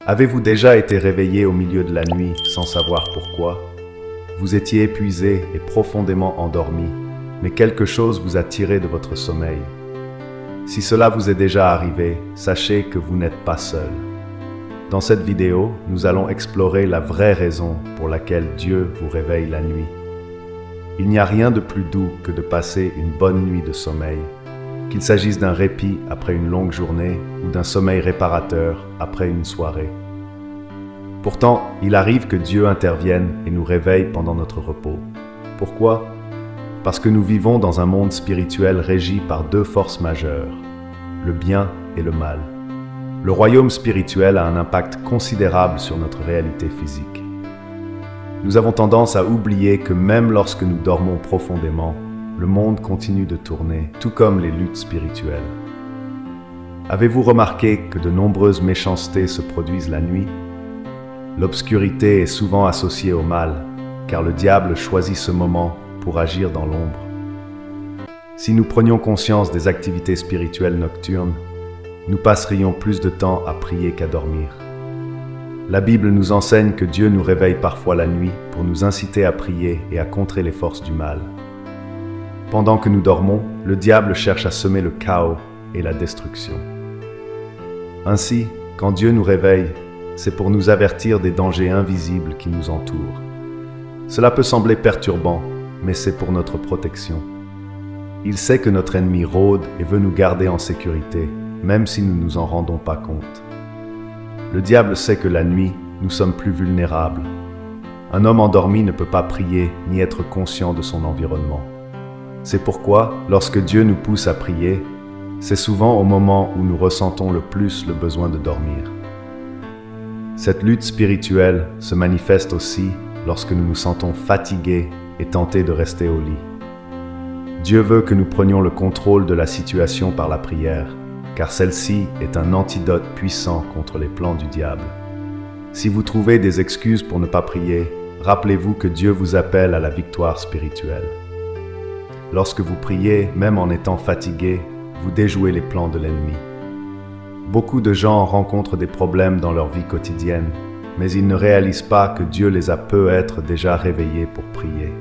Avez-vous déjà été réveillé au milieu de la nuit sans savoir pourquoi? Vous étiez épuisé et profondément endormi, mais quelque chose vous a tiré de votre sommeil. Si cela vous est déjà arrivé, sachez que vous n'êtes pas seul. Dans cette vidéo, nous allons explorer la vraie raison pour laquelle Dieu vous réveille la nuit. Il n'y a rien de plus doux que de passer une bonne nuit de sommeil, qu'il s'agisse d'un répit après une longue journée ou d'un sommeil réparateur après une soirée. Pourtant, il arrive que Dieu intervienne et nous réveille pendant notre repos. Pourquoi? Parce que nous vivons dans un monde spirituel régi par deux forces majeures, le bien et le mal. Le royaume spirituel a un impact considérable sur notre réalité physique. Nous avons tendance à oublier que même lorsque nous dormons profondément, le monde continue de tourner, tout comme les luttes spirituelles. Avez-vous remarqué que de nombreuses méchancetés se produisent la nuit? L'obscurité est souvent associée au mal, car le diable choisit ce moment pour agir dans l'ombre. Si nous prenions conscience des activités spirituelles nocturnes, nous passerions plus de temps à prier qu'à dormir. La Bible nous enseigne que Dieu nous réveille parfois la nuit pour nous inciter à prier et à contrer les forces du mal. Pendant que nous dormons, le diable cherche à semer le chaos et la destruction. Ainsi, quand Dieu nous réveille, c'est pour nous avertir des dangers invisibles qui nous entourent. Cela peut sembler perturbant, mais c'est pour notre protection. Il sait que notre ennemi rôde et veut nous garder en sécurité, même si nous ne nous en rendons pas compte. Le diable sait que la nuit, nous sommes plus vulnérables. Un homme endormi ne peut pas prier ni être conscient de son environnement. C'est pourquoi, lorsque Dieu nous pousse à prier, c'est souvent au moment où nous ressentons le plus le besoin de dormir. Cette lutte spirituelle se manifeste aussi lorsque nous nous sentons fatigués et tentés de rester au lit. Dieu veut que nous prenions le contrôle de la situation par la prière, car celle-ci est un antidote puissant contre les plans du diable. Si vous trouvez des excuses pour ne pas prier, rappelez-vous que Dieu vous appelle à la victoire spirituelle. Lorsque vous priez, même en étant fatigué, vous déjouez les plans de l'ennemi. Beaucoup de gens rencontrent des problèmes dans leur vie quotidienne, mais ils ne réalisent pas que Dieu les a peut-être déjà réveillés pour prier.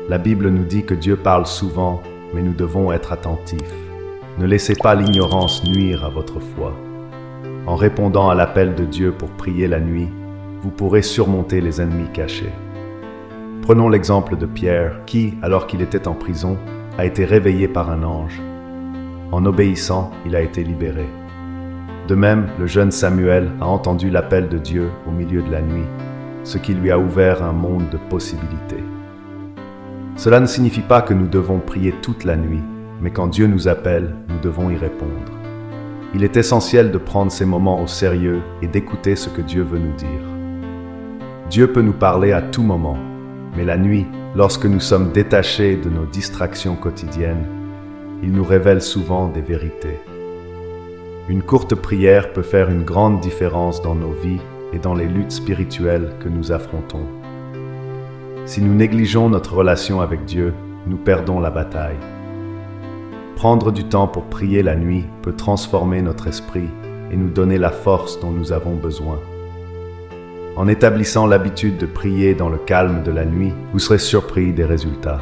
La Bible nous dit que Dieu parle souvent, mais nous devons être attentifs. Ne laissez pas l'ignorance nuire à votre foi. En répondant à l'appel de Dieu pour prier la nuit, vous pourrez surmonter les ennemis cachés. Prenons l'exemple de Pierre, qui, alors qu'il était en prison, a été réveillé par un ange. En obéissant, il a été libéré. De même, le jeune Samuel a entendu l'appel de Dieu au milieu de la nuit, ce qui lui a ouvert un monde de possibilités. Cela ne signifie pas que nous devons prier toute la nuit, mais quand Dieu nous appelle, nous devons y répondre. Il est essentiel de prendre ces moments au sérieux et d'écouter ce que Dieu veut nous dire. Dieu peut nous parler à tout moment, mais la nuit, lorsque nous sommes détachés de nos distractions quotidiennes, il nous révèle souvent des vérités. Une courte prière peut faire une grande différence dans nos vies et dans les luttes spirituelles que nous affrontons. Si nous négligeons notre relation avec Dieu, nous perdons la bataille. Prendre du temps pour prier la nuit peut transformer notre esprit et nous donner la force dont nous avons besoin. En établissant l'habitude de prier dans le calme de la nuit, vous serez surpris des résultats.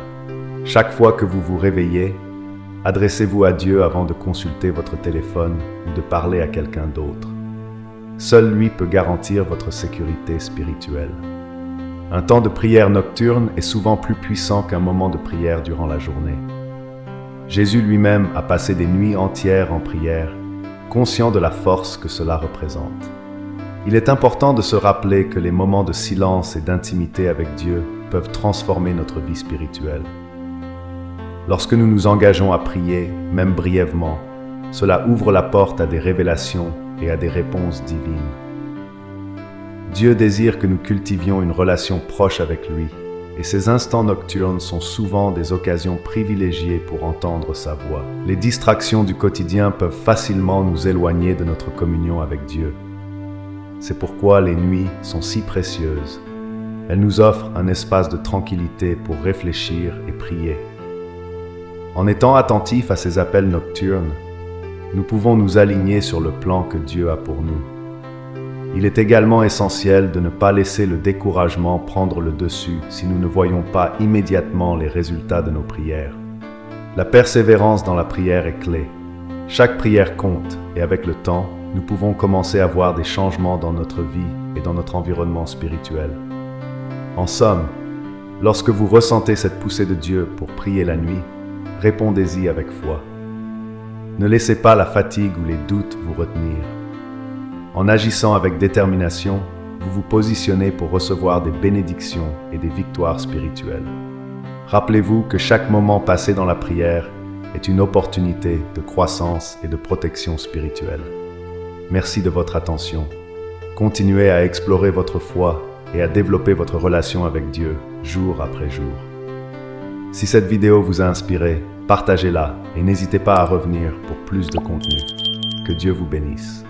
Chaque fois que vous vous réveillez, adressez-vous à Dieu avant de consulter votre téléphone ou de parler à quelqu'un d'autre. Seul lui peut garantir votre sécurité spirituelle. Un temps de prière nocturne est souvent plus puissant qu'un moment de prière durant la journée. Jésus lui-même a passé des nuits entières en prière, conscient de la force que cela représente. Il est important de se rappeler que les moments de silence et d'intimité avec Dieu peuvent transformer notre vie spirituelle. Lorsque nous nous engageons à prier, même brièvement, cela ouvre la porte à des révélations et à des réponses divines. Dieu désire que nous cultivions une relation proche avec lui, et ces instants nocturnes sont souvent des occasions privilégiées pour entendre sa voix. Les distractions du quotidien peuvent facilement nous éloigner de notre communion avec Dieu. C'est pourquoi les nuits sont si précieuses. Elles nous offrent un espace de tranquillité pour réfléchir et prier. En étant attentifs à ces appels nocturnes, nous pouvons nous aligner sur le plan que Dieu a pour nous. Il est également essentiel de ne pas laisser le découragement prendre le dessus si nous ne voyons pas immédiatement les résultats de nos prières. La persévérance dans la prière est clé. Chaque prière compte et avec le temps, nous pouvons commencer à voir des changements dans notre vie et dans notre environnement spirituel. En somme, lorsque vous ressentez cette poussée de Dieu pour prier la nuit, répondez-y avec foi. Ne laissez pas la fatigue ou les doutes vous retenir. En agissant avec détermination, vous vous positionnez pour recevoir des bénédictions et des victoires spirituelles. Rappelez-vous que chaque moment passé dans la prière est une opportunité de croissance et de protection spirituelle. Merci de votre attention. Continuez à explorer votre foi et à développer votre relation avec Dieu jour après jour. Si cette vidéo vous a inspiré, partagez-la et n'hésitez pas à revenir pour plus de contenu. Que Dieu vous bénisse.